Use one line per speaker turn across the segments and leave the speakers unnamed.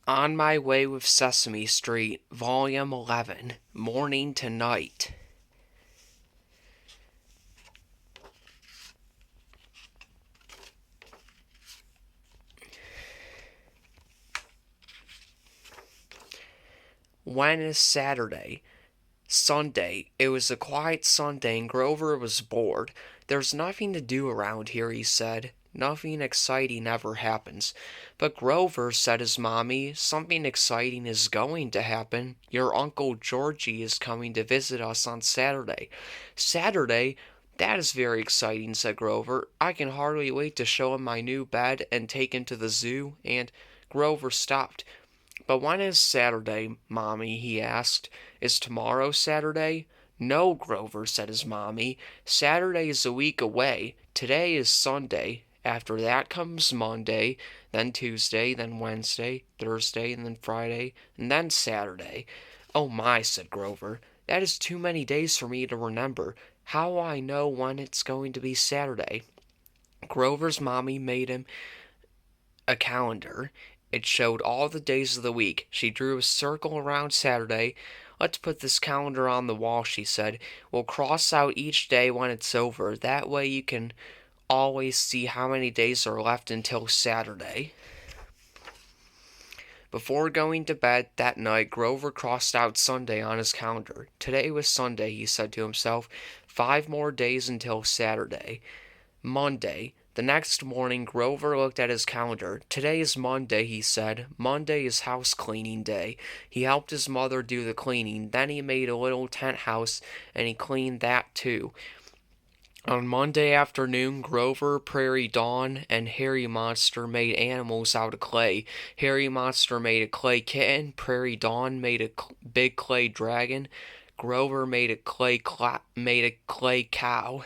On My Way with Sesame Street, Volume 11, Morning to Night. When is Saturday? Sunday. It was a quiet Sunday and Grover was bored. There's nothing to do around here, he said. Nothing exciting ever happens. But Grover, said his mommy, something exciting is going to happen. Your Uncle Georgie is coming to visit us on Saturday. Saturday? That is very exciting, said Grover. I can hardly wait to show him my new bed and take him to the zoo, and Grover stopped. But when is Saturday, Mommy? He asked. Is tomorrow Saturday? No, Grover, said his mommy. Saturday is a week away. Today is Sunday. After that comes Monday, then Tuesday, then Wednesday, Thursday, and then Friday, and then Saturday. Oh my, said Grover. That is too many days for me to remember. How will I know when it's going to be Saturday? Grover's mommy made him a calendar. It showed all the days of the week. She drew a circle around Saturday. Let's put this calendar on the wall, she said. We'll cross out each day when it's over. That way you can always see how many days are left until Saturday. Before going to bed that night, Grover crossed out Sunday on his calendar. Today was Sunday, he said to himself. 5 more days until Saturday. Monday. The next morning, Grover looked at his calendar. Today is Monday, he said. Monday is house cleaning day. He helped his mother do the cleaning. Then he made a little tent house, and he cleaned that too. On Monday afternoon, Grover, Prairie Dawn, and Harry Monster made animals out of clay. Harry Monster made a clay kitten. Prairie Dawn made a big clay dragon. Grover made a clay cow.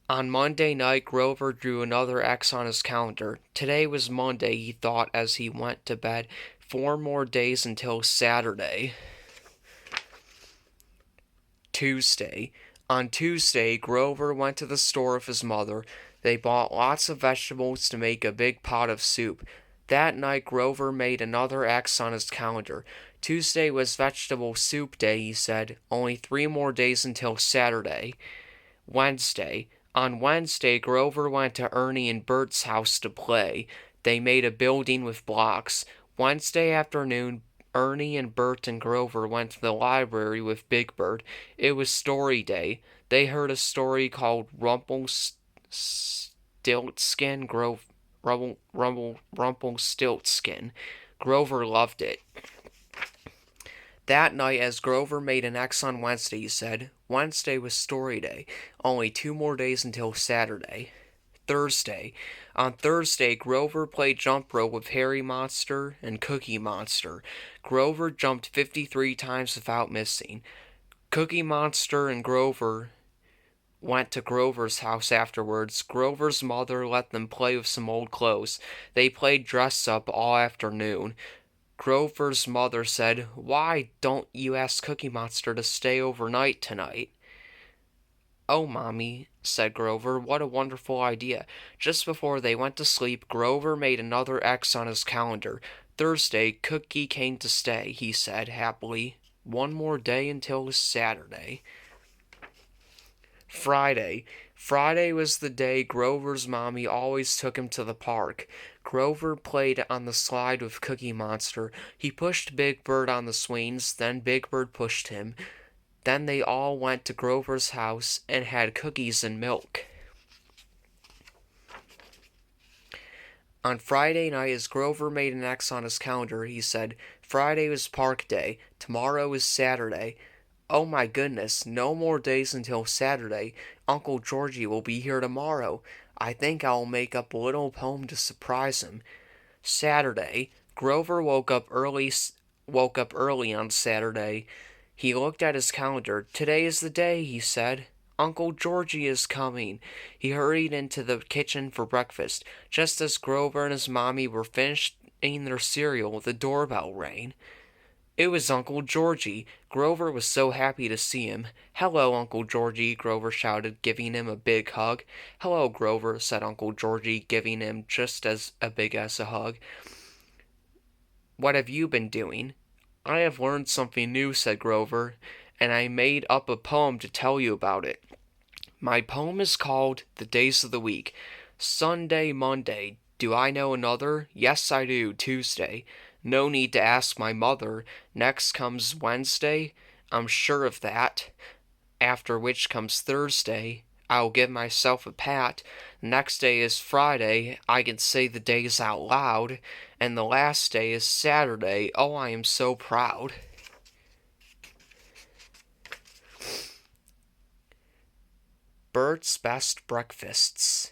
On Monday night, Grover drew another X on his calendar. Today was Monday, he thought as he went to bed. 4 more days until Saturday. Tuesday. On Tuesday, Grover went to the store with his mother. They bought lots of vegetables to make a big pot of soup. That night, Grover made another X on his calendar. Tuesday was vegetable soup day, he said. Only 3 more days until Saturday. Wednesday. On Wednesday, Grover went to Ernie and Bert's house to play. They made a building with blocks. Wednesday afternoon, Ernie and Bert and Grover went to the library with Big Bird. It was story day. They heard a story called Rumpelstiltskin. Grover loved it. That night, as Grover made an X on Wednesday, he said, Wednesday was story day. Only 2 more days until Saturday. Thursday. On Thursday, Grover played jump rope with Harry Monster and Cookie Monster. Grover jumped 53 times without missing. Cookie Monster and Grover went to Grover's house afterwards. Grover's mother let them play with some old clothes. They played dress up all afternoon. Grover's mother said, Why don't you ask Cookie Monster to stay overnight tonight? Oh, Mommy, said Grover, what a wonderful idea. Just before they went to sleep, Grover made another X on his calendar. Thursday, Cookie came to stay, he said happily. 1 more day until Saturday. Friday. Friday was the day Grover's mommy always took him to the park. Grover played on the slide with Cookie Monster. He pushed Big Bird on the swings, then Big Bird pushed him. Then they all went to Grover's house and had cookies and milk. On Friday night, as Grover made an X on his calendar, he said, Friday was park day. Tomorrow is Saturday. Oh my goodness, no more days until Saturday. Uncle Georgie will be here tomorrow. I think I'll make up a little poem to surprise him. Saturday. Grover woke up early on Saturday. He looked at his calendar. Today is the day, he said. Uncle Georgie is coming. He hurried into the kitchen for breakfast. Just as Grover and his mommy were finishing their cereal, the doorbell rang. It was Uncle Georgie. Grover was so happy to see him. Hello, Uncle Georgie, Grover shouted, giving him a big hug. Hello, Grover, said Uncle Georgie, giving him just as big as a hug. What have you been doing? I have learned something new, said Grover, and I made up a poem to tell you about it. My poem is called The Days of the Week. Sunday, Monday. Do I know another? Yes, I do. Tuesday. No need to ask my mother. Next comes Wednesday. I'm sure of that. After which comes Thursday. I'll give myself a pat. Next day is Friday. I can say the days out loud. And the last day is Saturday. Oh, I am so proud. Bert's Best Breakfasts.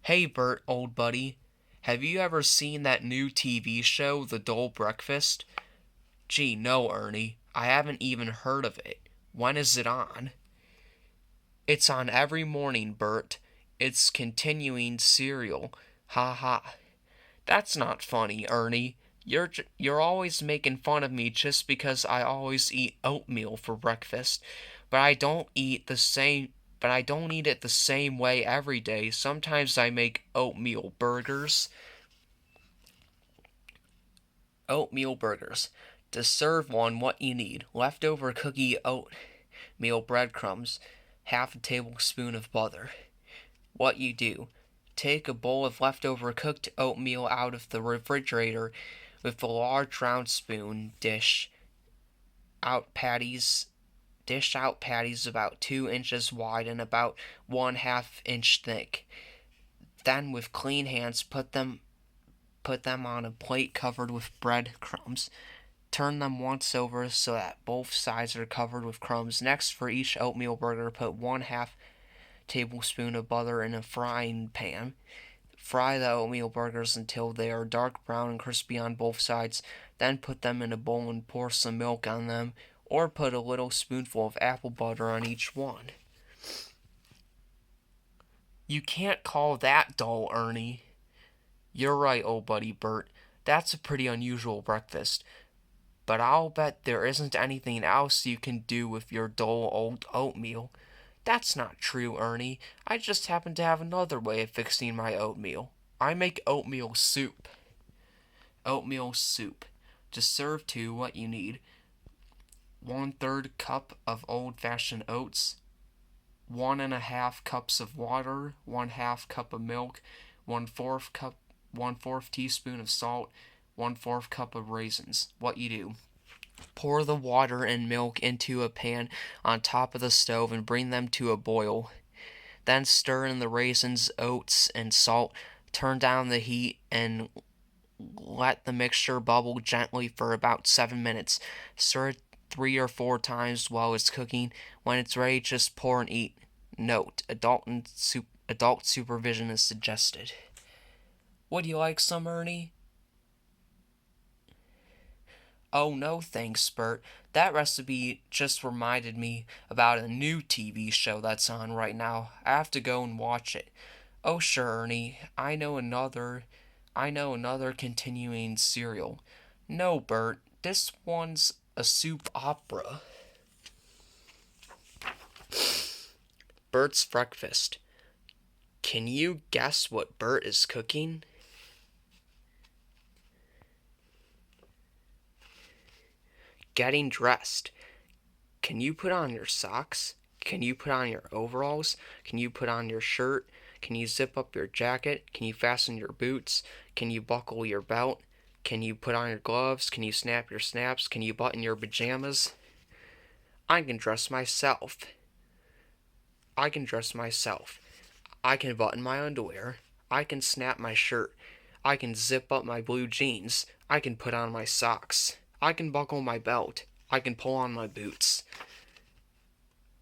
Hey Bert, old buddy. Have you ever seen that new TV show, The Dole Breakfast? Gee, no, Ernie. I haven't even heard of it. When is it on? It's on every morning, Bert. It's continuing serial. Ha ha. That's not funny, Ernie. You're always making fun of me just because I always eat oatmeal for breakfast, but I don't eat it the same way every day. Sometimes I make oatmeal burgers. Oatmeal burgers. To serve one, what you need: leftover cookie oatmeal breadcrumbs, half a tablespoon of butter. What you do: take a bowl of leftover cooked oatmeal out of the refrigerator with a large round spoon. Out patties Dish out patties about 2 inches wide and about 1/2 inch thick. Then with clean hands put them on a plate covered with breadcrumbs. Turn them once over so that both sides are covered with crumbs. Next, for each oatmeal burger, put 1/2 tablespoon of butter in a frying pan. Fry the oatmeal burgers until they are dark brown and crispy on both sides. Then put them in a bowl and pour some milk on them, or put a little spoonful of apple butter on each one. You can't call that dull, Ernie. You're right, old buddy Bert. That's a pretty unusual breakfast. But I'll bet there isn't anything else you can do with your dull old oatmeal. That's not true, Ernie. I just happen to have another way of fixing my oatmeal. I make oatmeal soup. Oatmeal soup. To serve two, what you need: 1/3 cup of old-fashioned oats, 1½ cups of water, 1/2 cup of milk, 1/4 teaspoon of salt, 1/4 cup of raisins. What you do: pour the water and milk into a pan on top of the stove and bring them to a boil. Then stir in the raisins, oats, and salt. Turn down the heat and let the mixture bubble gently for about 7 minutes. Stir it 3 or 4 times while it's cooking. When it's ready, just pour and eat. Note: adult supervision is suggested. Would you like some, Ernie? Oh, no thanks, Bert. That recipe just reminded me about a new TV show that's on right now. I have to go and watch it. Oh, sure, Ernie. I know another continuing serial. No, Bert. This one's a soup opera. Bert's breakfast. Can you guess what Bert is cooking? Getting dressed. Can you put on your socks? Can you put on your overalls? Can you put on your shirt? Can you zip up your jacket? Can you fasten your boots? Can you buckle your belt? Can you put on your gloves? Can you snap your snaps? Can you button your pajamas? I can dress myself. I can dress myself. I can button my underwear. I can snap my shirt. I can zip up my blue jeans. I can put on my socks. I can buckle my belt. I can pull on my boots.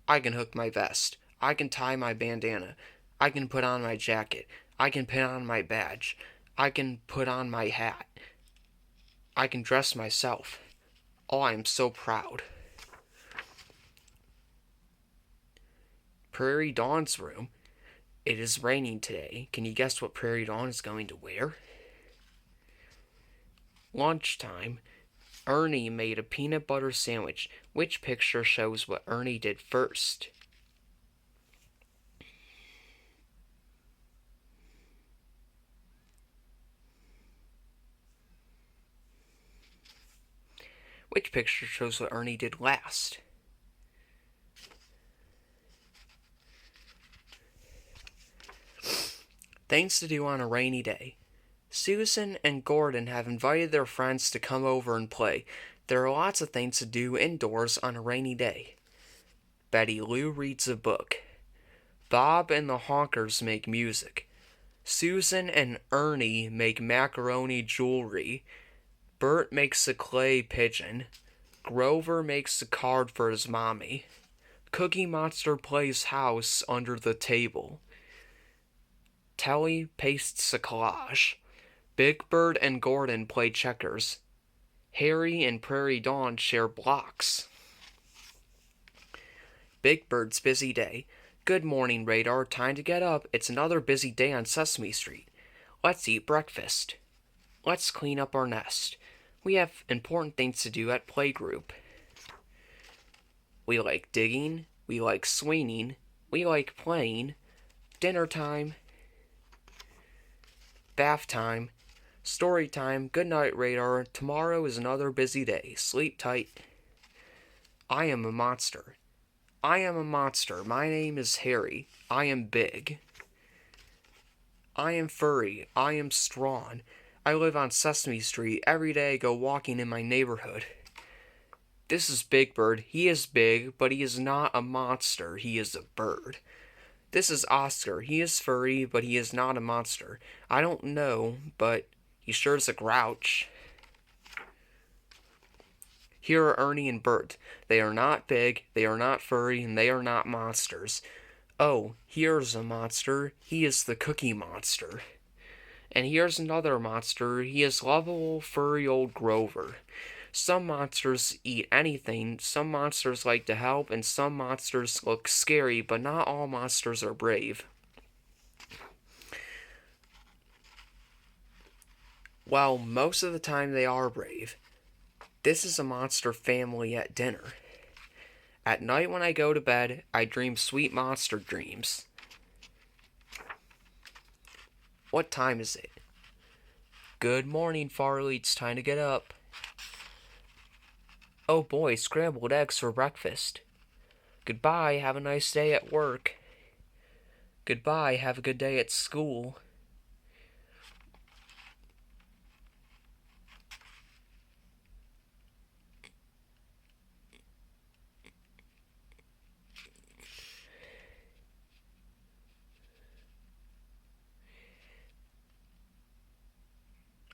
I can hook my vest. I can tie my bandana. I can put on my jacket. I can pin on my badge. I can put on my hat. I can dress myself. Oh, I am so proud. Prairie Dawn's room. It is raining today. Can you guess what Prairie Dawn is going to wear? Lunchtime. Ernie made a peanut butter sandwich. Which picture shows what Ernie did first? Which picture shows what Ernie did last? Things to do on a rainy day. Susan and Gordon have invited their friends to come over and play. There are lots of things to do indoors on a rainy day. Betty Lou reads a book. Bob and the Honkers make music. Susan and Ernie make macaroni jewelry. Bert makes a clay pigeon. Grover makes a card for his mommy. Cookie Monster plays house under the table. Telly pastes a collage. Big Bird and Gordon play checkers. Harry and Prairie Dawn share blocks. Big Bird's busy day. Good morning, Radar. Time to get up. It's another busy day on Sesame Street. Let's eat breakfast. Let's clean up our nest. We have important things to do at playgroup. We like digging. We like swinging. We like playing. Dinner time. Bath time. Story time. Good night, Radar. Tomorrow is another busy day. Sleep tight. I am a monster. I am a monster. My name is Harry. I am big. I am furry. I am strong. I live on Sesame Street. Every day I go walking in my neighborhood. This is Big Bird. He is big, but he is not a monster. He is a bird. This is Oscar. He is furry, but he is not a monster. I don't know, but he sure is a grouch. Here are Ernie and Bert. They are not big, they are not furry, and they are not monsters. Oh, here's a monster. He is the Cookie Monster. And here's another monster. He is lovable, furry old Grover. Some monsters eat anything, some monsters like to help, and some monsters look scary, but not all monsters are brave. Well, most of the time they are brave. This is a monster family at dinner. At night when I go to bed, I dream sweet monster dreams. What time is it? Good morning, Farley. It's time to get up. Oh boy, scrambled eggs for breakfast. Goodbye, have a nice day at work. Goodbye, have a good day at school.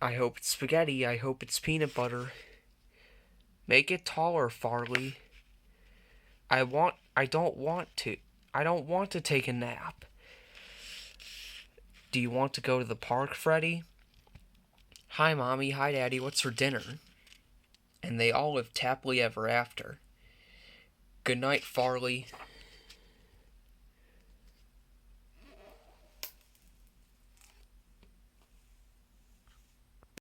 I hope it's spaghetti. I hope it's peanut butter. Make it taller, Farley. I don't want to take a nap. Do you want to go to the park, Freddy? Hi, Mommy. Hi, Daddy. What's for dinner? And they all lived happily ever after. Good night, Farley.